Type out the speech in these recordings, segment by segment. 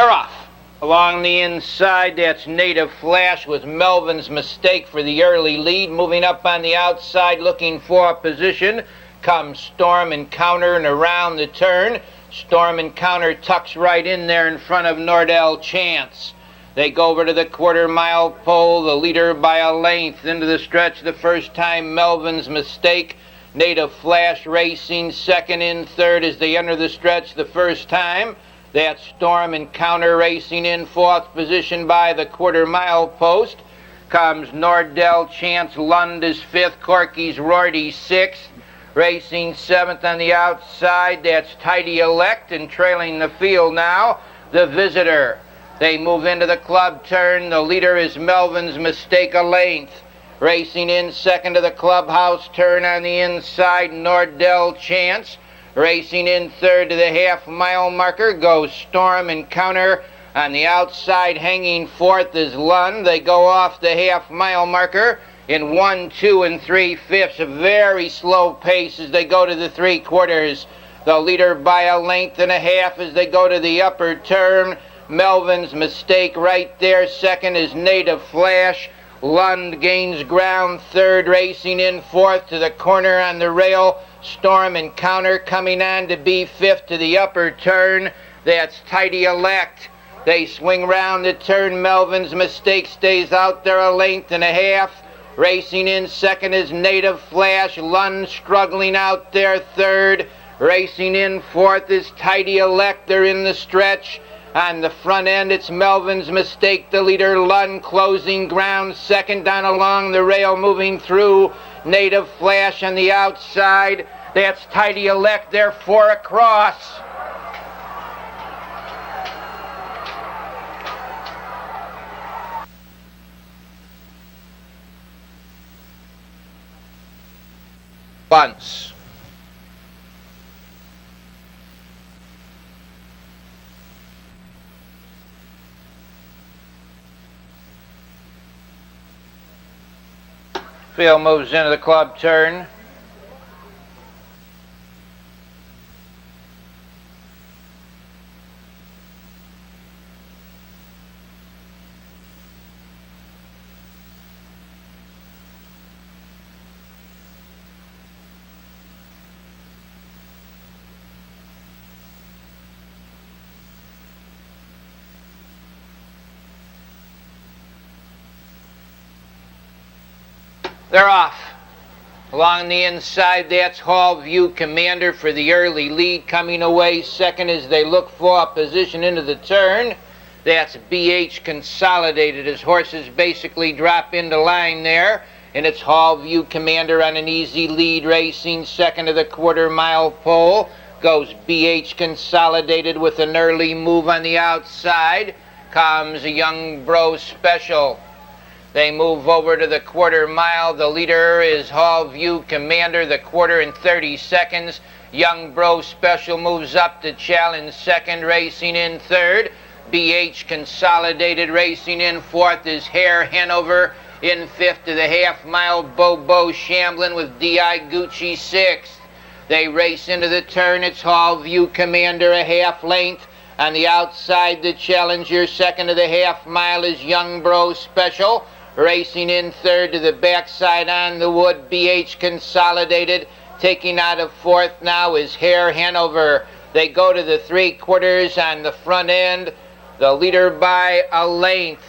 They're off. Along the inside, that's Native Flash with Melvin's Mistake for the early lead. Moving up on the outside, looking for a position, comes Storm and Counter, and around the turn, Storm and Counter tucks right in there in front of Nordell Chance. They go over to the quarter-mile pole, the leader by a length. Into the stretch the first time, Melvin's Mistake. Native Flash racing second in third as they enter the stretch the first time. That's Storm and Counter racing in fourth position by the quarter-mile post. Comes Nordell Chance. Lund is fifth. Corky's Rorty sixth. Racing seventh on the outside, that's Tidy Elect, and trailing the field now, the Visitor. They move into the club turn. The leader is Melvin's Mistake, a length. Racing in second to the clubhouse turn on the inside, Nordell Chance. Racing in third to the half-mile marker goes Storm and Counter. On the outside, hanging fourth is Lund. They go off the half-mile marker in 1, 2, and 3/5. A very slow pace as they go to the three-quarters. The leader by a length and a half as they go to the upper turn. Melvin's Mistake right there. Second is Native Flash. Lund gains ground third, racing in fourth to the corner on the rail. Storm and Counter coming on to be fifth to the upper turn. That's Tidy Elect. They swing round the turn. Melvin's Mistake stays out there a length and a half. Racing in second is Native Flash. Lund struggling out there third. Racing in fourth is Tidy Elect. They're in the stretch. On the front end, it's Melvin's Mistake, the leader. Lund closing ground second down along the rail, moving through. Native Flash on the outside. That's Tidy Elect there, four across. Bunts. Field moves into the club turn. They're off. Along the inside, that's Hall View Commander for the early lead. Coming away second as they look for a position into the turn. That's BH Consolidated as horses basically drop into line there. And it's Hall View Commander on an easy lead, racing second to the quarter-mile pole. Goes BH Consolidated with an early move on the outside. Comes a Young Bro Special. They move over to the quarter-mile. The leader is Hall View Commander, the quarter in 30 seconds. Young Bro Special moves up to challenge second, racing in third. BH Consolidated racing in fourth is Hare Hanover. In fifth to the half-mile, Bobo Shamblin with D.I. Gucci sixth. They race into the turn. It's Hall View Commander, a half length. On the outside, the challenger second to the half-mile is Young Bro Special. Racing in third to the backside on the wood, BH Consolidated. Taking out of fourth now is Hare Hanover. They go to the three-quarters on the front end. The leader by a length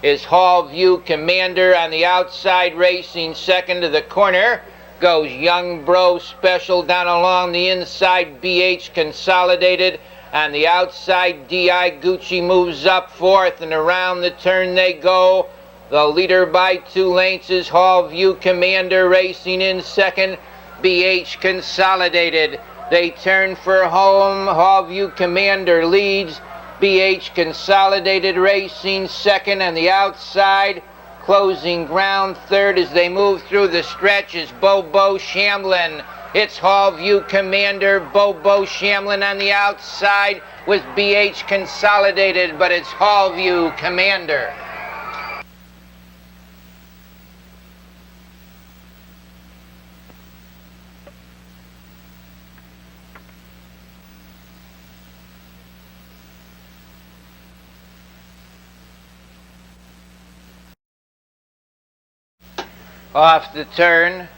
is Hall View Commander. On the outside, racing second to the corner goes Young Bro Special. Down along the inside, BH Consolidated. On the outside, D.I. Gucci moves up fourth, and around the turn they go. The leader by 2 lengths is Hall View Commander, racing in second, BH Consolidated. They turn for home. Hall View Commander leads. BH Consolidated racing second on the outside. Closing ground third as they move through the stretch is Bobo Shamblin. It's Hall View Commander, Bobo Shamblin on the outside with BH Consolidated, but it's Hall View Commander. Off the turn.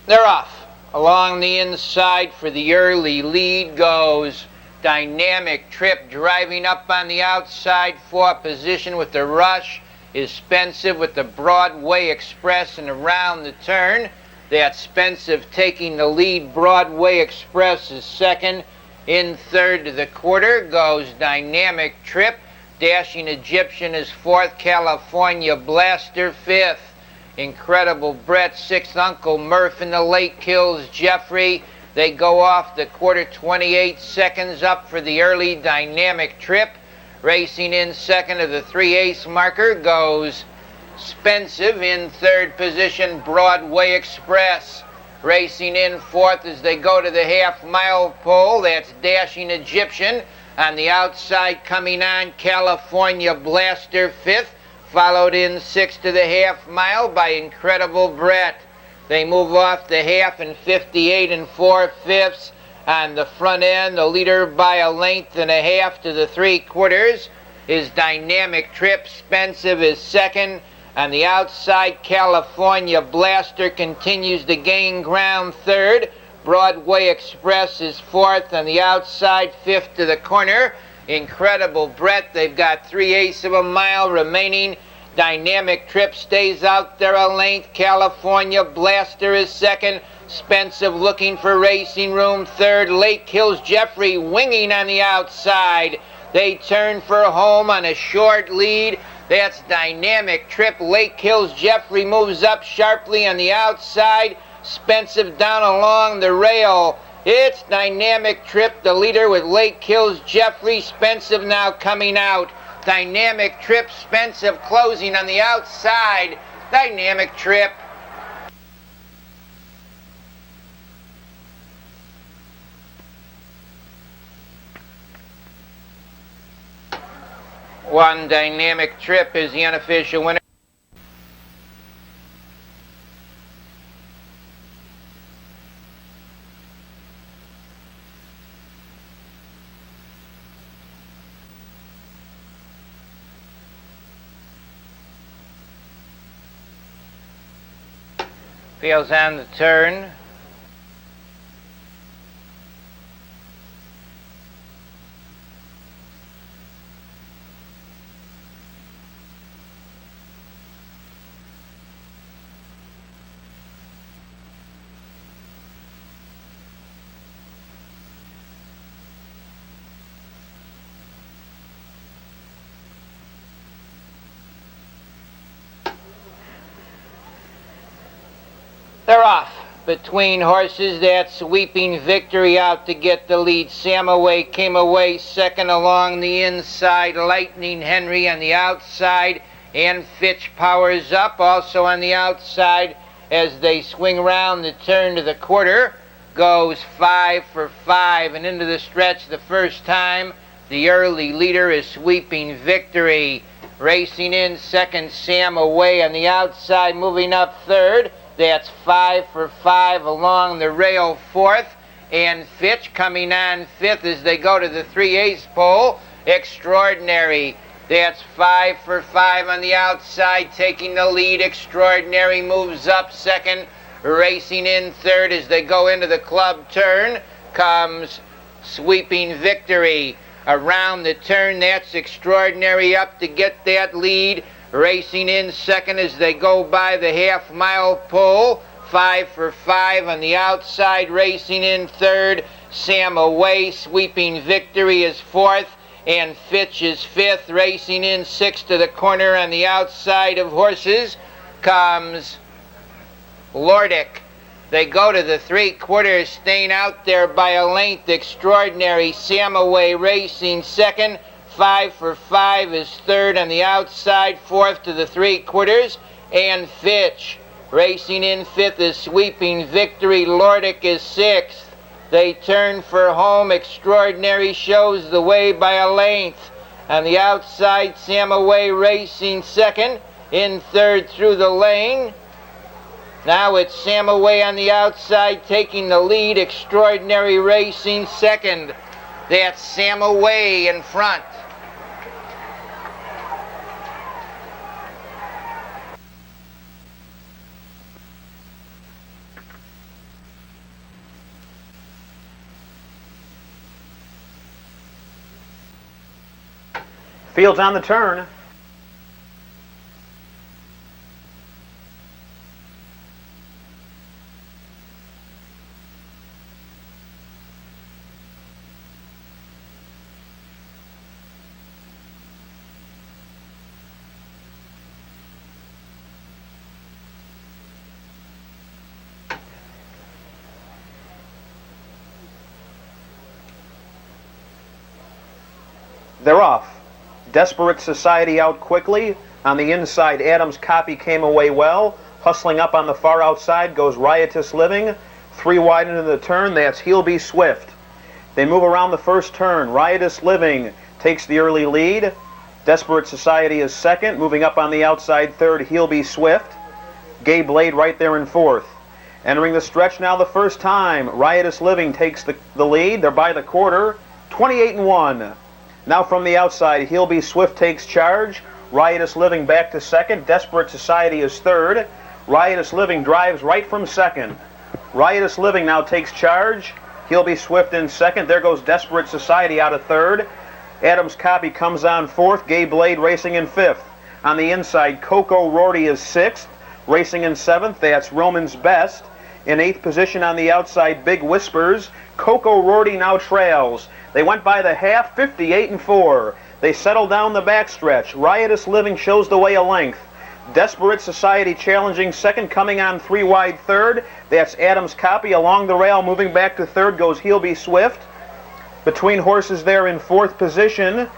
They're off. Along the inside for the early lead goes Dynamic Trip, driving up on the outside for position with the rush is Spensive with the Broadway Express, and around the turn, that's Spensive taking the lead. Broadway Express is second. In third to the quarter goes Dynamic Trip. Dashing Egyptian is fourth. California Blaster fifth. Incredible Brett sixth. Uncle Murph in the late kills Jeffrey. They go off the quarter. 28 seconds up for the early Dynamic Trip. Racing in second to the 3/8 marker goes Spensive. In third position, Broadway Express. Racing in fourth as they go to the half-mile pole, that's Dashing Egyptian. On the outside coming on, California Blaster fifth. Followed in sixth to the half-mile by Incredible Brett. They move off the half in 58 4/5. On the front end, the leader by a length and a half to the 3/4 is Dynamic Trip. Spensive is second. On the outside, California Blaster continues to gain ground third. Broadway Express is fourth. On the outside, fifth to the corner, Incredible Brett. They've got 3/8 of a mile remaining. Dynamic Trip stays out there a length. California Blaster is second. Spensive looking for racing room third. Lake Hills Jeffrey winging on the outside. They turn for home on a short lead. That's Dynamic Trip. Lake Hills Jeffrey moves up sharply on the outside. Spensive down along the rail. It's Dynamic Trip, the leader, with Lake Hills Jeffrey. Spensive now coming out. Dynamic Trip, Spensive closing on the outside. Dynamic Trip. One Dynamic Trip is the unofficial winner. Fails on the turn. They're off. Between horses, that Sweeping Victory out to get the lead. Samaway came away second along the inside. Lightning Henry on the outside. And Fitch powers up also on the outside as they swing around the turn to the quarter. Goes 5 for 5 and into the stretch the first time. The early leader is Sweeping Victory. Racing in second, Samaway on the outside, moving up third. That's 5 for 5 along the rail fourth. And Fitch coming on fifth as they go to the 3/8 pole. Extraordinary. That's 5 for 5 on the outside, taking the lead. Extraordinary moves up second. Racing in third as they go into the club turn comes Sweeping Victory. Around the turn, that's Extraordinary up to get that lead. Racing in second as they go by the half-mile pole. 5 for 5 on the outside. Racing in third, Samaway. Sweeping Victory is fourth, and Fitch is fifth. Racing in sixth to the corner on the outside of horses comes Lordic. They go to the 3/4, staying out there by a length. Extraordinary. Samaway racing second. 5 for 5 is third on the outside, fourth to the 3/4, and Fitch. Racing in fifth is Sweeping Victory. Lordic is sixth. They turn for home. Extraordinary shows the way by a length. On the outside, Samaway racing second. In third through the lane. Now it's Samaway on the outside taking the lead. Extraordinary Racing second. That's Samaway in front. Fields on the turn. They're off. Desperate Society out quickly. On the inside, Adams Copy came away well. Hustling up on the far outside goes Riotous Living. 3 wide into the turn, that's He'll Be Swift. They move around the first turn. Riotous Living takes the early lead. Desperate Society is second. Moving up on the outside third, He'll Be Swift. Gay Blade right there in fourth. Entering the stretch now the first time. Riotous Living takes the lead. They're by the quarter. 28-1. Now from the outside, He'll Be Swift takes charge. Riotous Living back to second. Desperate Society is third. Riotous Living drives right from second. Riotous Living now takes charge. He'll Be Swift in second. There goes Desperate Society out of third. Adams Copy comes on fourth. Gay Blade racing in fifth. On the inside, Coco Rorty is sixth. Racing in seventh, that's Roman's Best. In eighth position on the outside, Big Whispers. Coco Rorty now trails. They went by the half, 58-4. They settle down the backstretch. Riotous Living shows the way a length. Desperate Society challenging second, coming on 3 wide third. That's Adams Copy along the rail, moving back to third goes He'll Be Swift. Between horses there in fourth position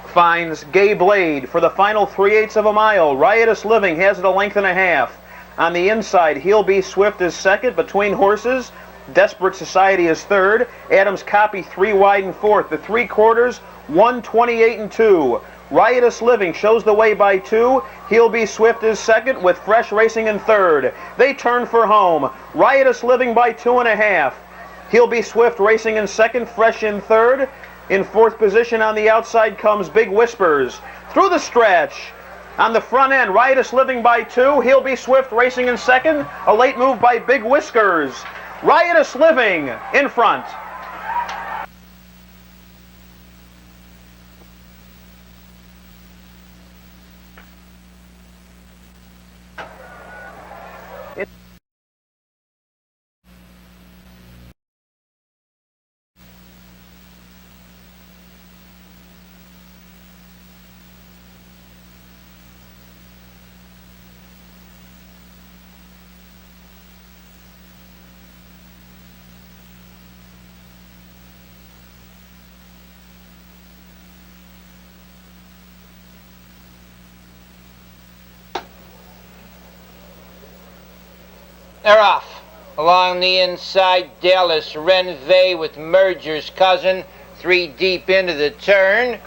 finds Gay Blade for the final 3/8 of a mile. Riotous Living has it a length and a half. On the inside, He'll Be Swift is second. Between horses, Desperate Society is third. Adams Copy 3 wide in fourth. The 3/4, 128-2. Riotous Living shows the way by 2. He'll Be Swift is second with Fresh racing in third. They turn for home. Riotous Living by 2.5. He'll Be Swift racing in second. Fresh in third. In fourth position on the outside comes Big Whispers. Through the stretch. On the front end, Riotous Living by 2. He'll Be Swift racing in second. A late move by Big Whiskers. Riotous Living in front. They're off. Along the inside, Dallas Renvey with Merger's Cousin. 3 deep into the turn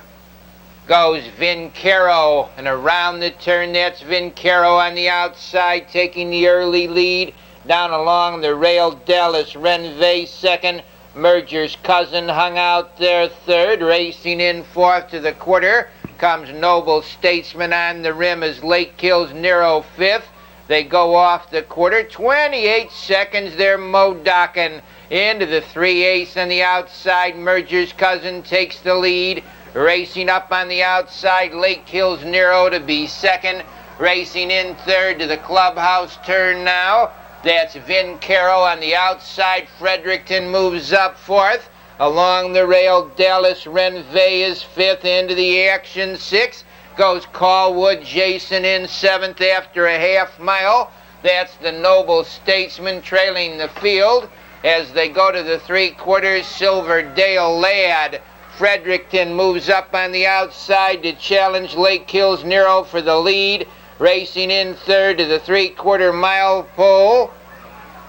goes Vincaro. And around the turn, that's Vincaro on the outside, taking the early lead. Down along the rail, Dallas Renvey second. Merger's Cousin hung out there third. Racing in fourth to the quarter comes Noble Statesman on the rim as Lake Kills Nero fifth. They go off the quarter. 28 seconds. They're Modocking into the 3/8 on the outside. Merger's Cousin takes the lead. Racing up on the outside, Lake Kills Nero to be second. Racing in third to the clubhouse turn now. That's Vincaro on the outside. Fredericton moves up fourth. Along the rail, Dallas Renvey is fifth. Into the action sixth. Goes Callwood Jason in seventh after a half mile. That's the Noble Statesman trailing the field. As they go to the 3/4, Silverdale Lad. Fredericton moves up on the outside to challenge Lake Kills Nero for the lead. Racing in third to the 3/4 mile pole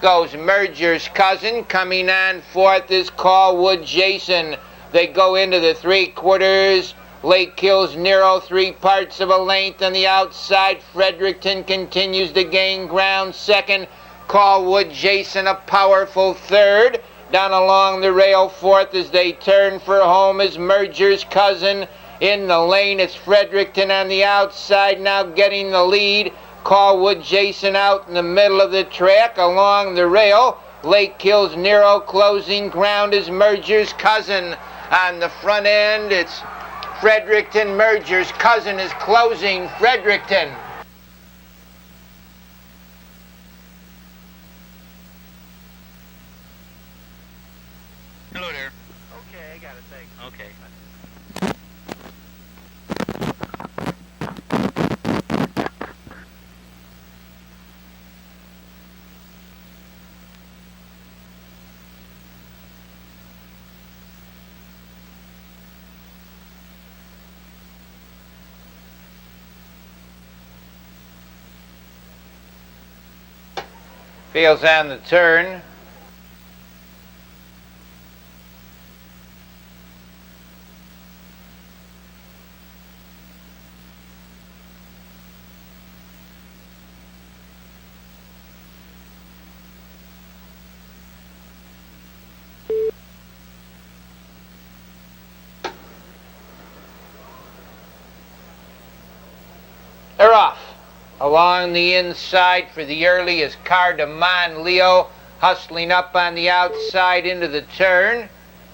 goes Merger's Cousin. Coming on fourth is Callwood Jason. They go into the 3/4. Lake Hills Nero 3/4 of a length on the outside. Fredericton continues to gain ground second. Callwood Jason a powerful third. Down along the rail fourth as they turn for home is Merger's Cousin. In the lane it's Fredericton on the outside now getting the lead. Callwood Jason out in the middle of the track along the rail. Lake Hills Nero closing ground is Merger's Cousin. On the front end it's Fredericton. Merger's Cousin is closing Fredericton. Hello there. Okay, I got it, thanks. Okay. Fields on the turn. They're off. Along the inside for the early is Cardamon Leo, hustling up on the outside into the turn.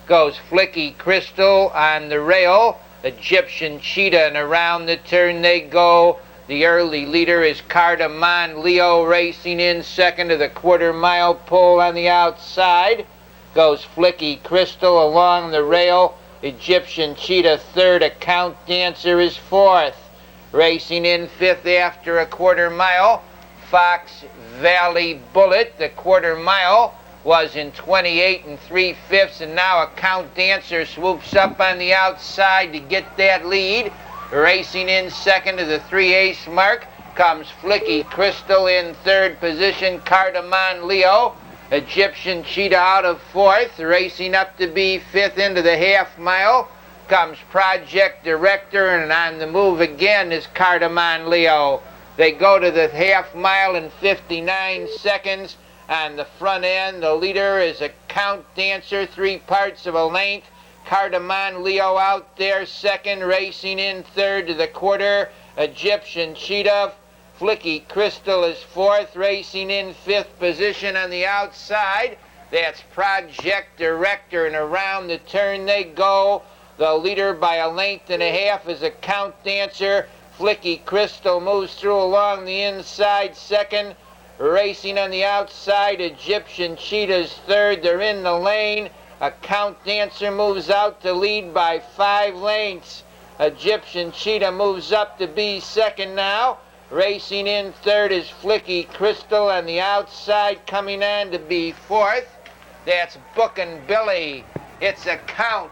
Goes Flicky Crystal on the rail. Egyptian Cheetah, and around the turn they go. The early leader is Cardamon Leo, racing in second to the quarter-mile pole on the outside. Goes Flicky Crystal along the rail. Egyptian Cheetah third. Account Dancer is fourth. Racing in fifth after a quarter mile, Fox Valley Bullet. The quarter mile was in 28 3/5, and now Account Dancer swoops up on the outside to get that lead. Racing in second to the 3/8 mark comes Flicky Crystal. In third position, Cardamon Leo. Egyptian Cheetah out of fourth. Racing up to be fifth into the half mile comes Project Director, and on the move again is Cardamon Leo. They go to the half mile in 59 seconds. On the front end, the leader is Account Dancer, 3/4 of a length. Cardamon Leo out there second, racing in third to the quarter. Egyptian Cheetah. Flicky Crystal is fourth, racing in fifth position on the outside. That's Project Director, and around the turn they go. The leader by a length and a half is Account Dancer. Flicky Crystal moves through along the inside second. Racing on the outside, Egyptian Cheetah's third. They're in the lane. Account Dancer moves out to lead by 5 lengths. Egyptian Cheetah moves up to be second now. Racing in third is Flicky Crystal on the outside, coming on to be fourth. That's Bookin' Billy. It's Account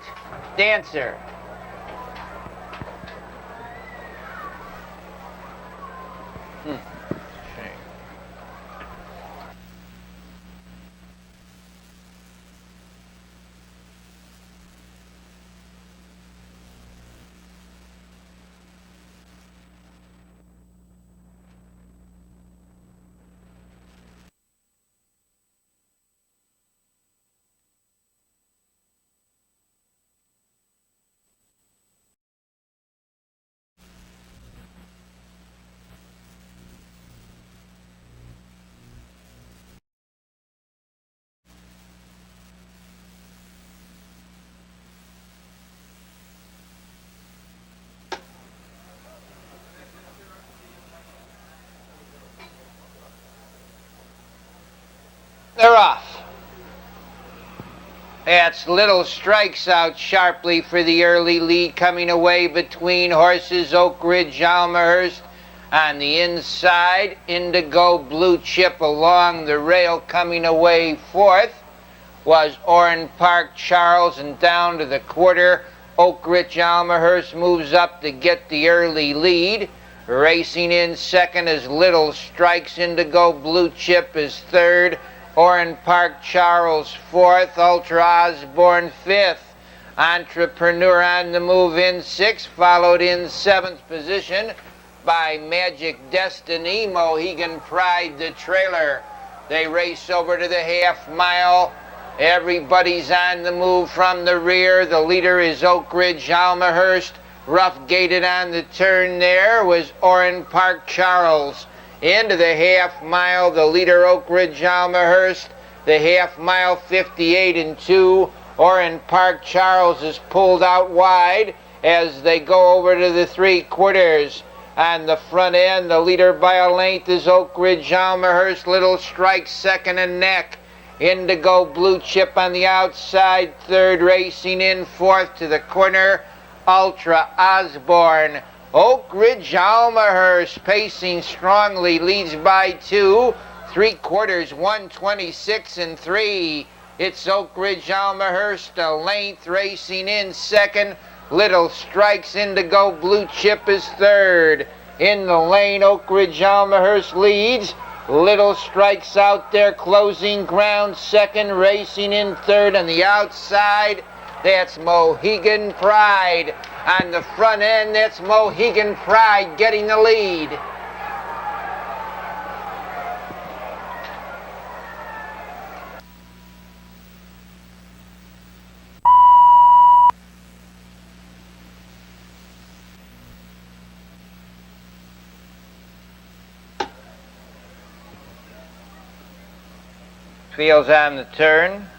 Dancer. Shame. They're off. That's Little strikes out sharply for the early lead, coming away between horses Oak Ridge, Almahurst. On the inside, Indigo Blue Chip along the rail, coming away fourth was Oran Park Charles, and down to the quarter, Oak Ridge Almahurst moves up to get the early lead. Racing in second is Little Strikes. Indigo Blue Chip is third. Oran Park Charles fourth. Ultra Osborne fifth. Entrepreneur on the move in 6th, followed in 7th position by Magic Destiny. Mohegan Pride, the trailer. They race over to the half mile. Everybody's on the move from the rear. The leader is Oak Ridge Almahurst. Rough gated on the turn there was Oran Park Charles. Into the half mile, the leader Oak Ridge Almahurst. The half mile 58 and 2. Oran Park Charles is pulled out wide as they go over to the 3/4. On the front end, the leader by a length is Oak Ridge Almahurst. Little Strike second and neck. Indigo Blue Chip on the outside, third, racing in fourth to the corner. Ultra Osborne. Oak Ridge Almahurst pacing strongly, leads by 2. 3/4, 126 and 3. It's Oak Ridge Almahurst, a length, racing in second. Little Strikes, Indigo Blue Chip is third. In the lane, Oak Ridge Almahurst leads. Little Strikes out there closing ground second, racing in third. On the outside, that's Mohegan Pride. On the front end, that's Mohegan Pride getting the lead. Fields on the turn.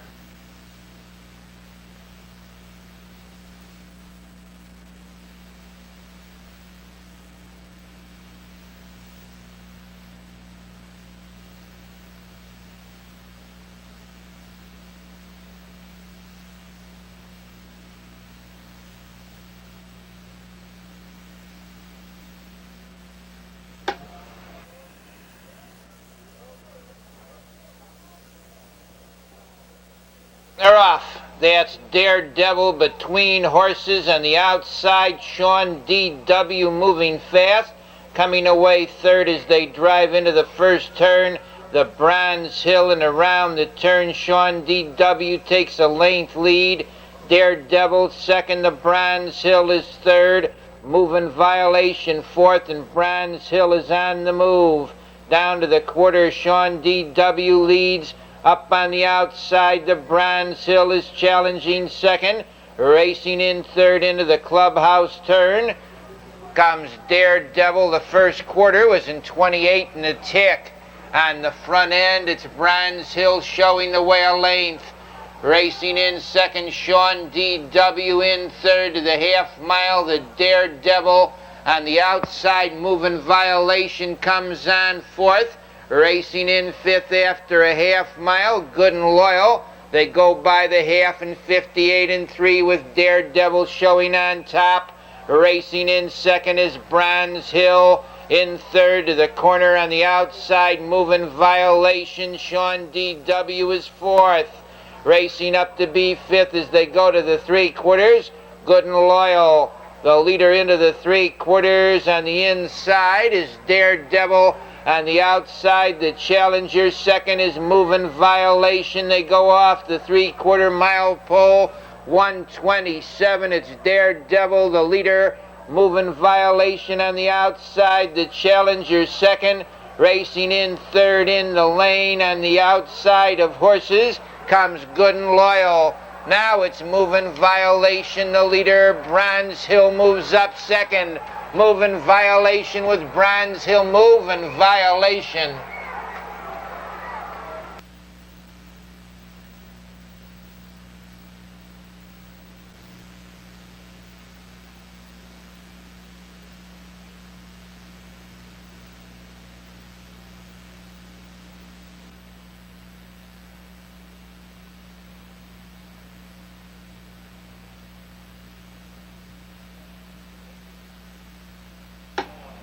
They're off. That's Daredevil between horses on the outside. Sean D.W. moving fast. Coming away third as they drive into the first turn. The Bronze Hill and around the turn. Sean D.W. takes a length lead. Daredevil second. The Bronze Hill is third. Moving Violation fourth, and Bronze Hill is on the move. Down to the quarter, Sean D.W. leads. Up on the outside, the Bronze Hill is challenging second. Racing in third into the clubhouse turn comes Daredevil. The first quarter was in 28 and a tick. On the front end, it's Bronze Hill showing the way a length. Racing in second, Sean D.W. in third to the half mile, the Daredevil. On the outside, Moving Violation comes on fourth. Racing in fifth after a half mile, Good and Loyal. They go by the half in 58 and 3 with Daredevil showing on top. Racing in second is Bronze Hill. In third to the corner on the outside, Moving Violation. Sean D.W. is fourth. Racing up to be fifth as they go to the 3/4. Good and Loyal. The leader into the 3/4. On the inside is Daredevil. On the outside, the challenger second is Moving Violation. They go off the 3/4 mile pole. 127, it's Daredevil, the leader. Moving Violation on the outside, the challenger second. Racing in third in the lane on the outside of horses comes Good and Loyal. Now it's Moving Violation, the leader. Bronze Hill moves up second. Moving Violation with Bronze Hill. Moving Violation.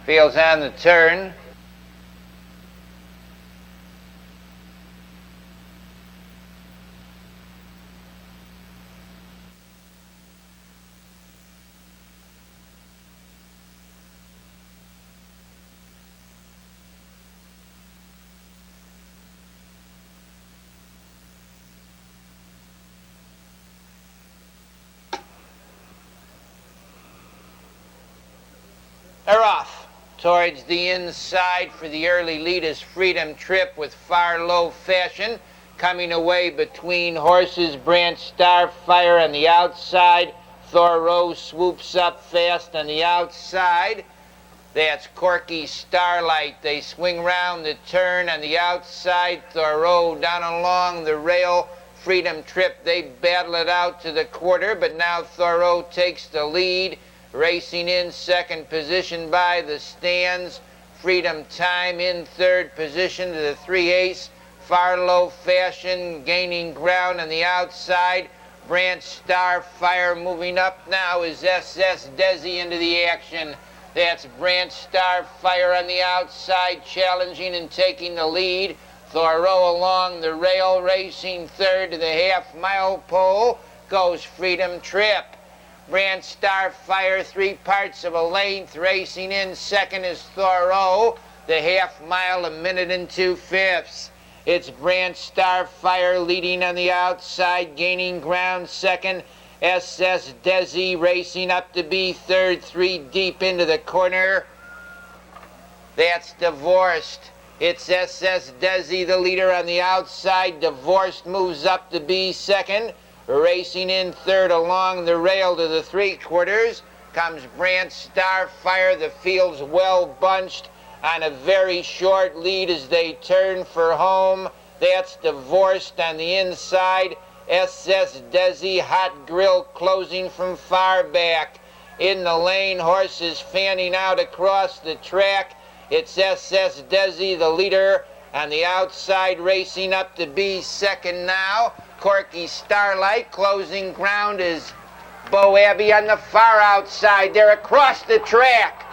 Fields on the turn. They're off. Towards the inside for the early lead is Freedom Trip with Far Low Fashion. Coming away between horses, Branch Starfire on the outside. Thoreau swoops up fast on the outside. That's Corky Starlight. They swing round the turn on the outside. Thoreau down along the rail. Freedom Trip, they battle it out to the quarter, but now Thoreau takes the lead. Racing in second position by the stands. Freedom Time in third position to the 3/8. Far Low Fashion gaining ground on the outside. Branch Starfire moving up now is SS Desi into the action. That's Branch Starfire on the outside, challenging and taking the lead. Thoreau along the rail, racing third to the half-mile pole, goes Freedom Trip. Branch Starfire, 3 parts of a length, racing in second is Thoreau. The half-mile, 1 minute and 2/5. It's Branch Starfire leading on the outside, gaining ground second. SS Desi racing up to be third, 3 deep into the corner. That's Divorced. It's SS Desi, the leader on the outside. Divorced moves up to be second. Racing in third along the rail to the 3/4 comes Branch Starfire. The field's well bunched on a very short lead as they turn for home. That's Divorced on the inside. SS Desi, Hot Grill closing from far back. In the lane, horses fanning out across the track. It's SS Desi, the leader, on the outside, racing up to be second now. Corky Starlight. Closing ground is Bo Abbey on the far outside. They're across the track.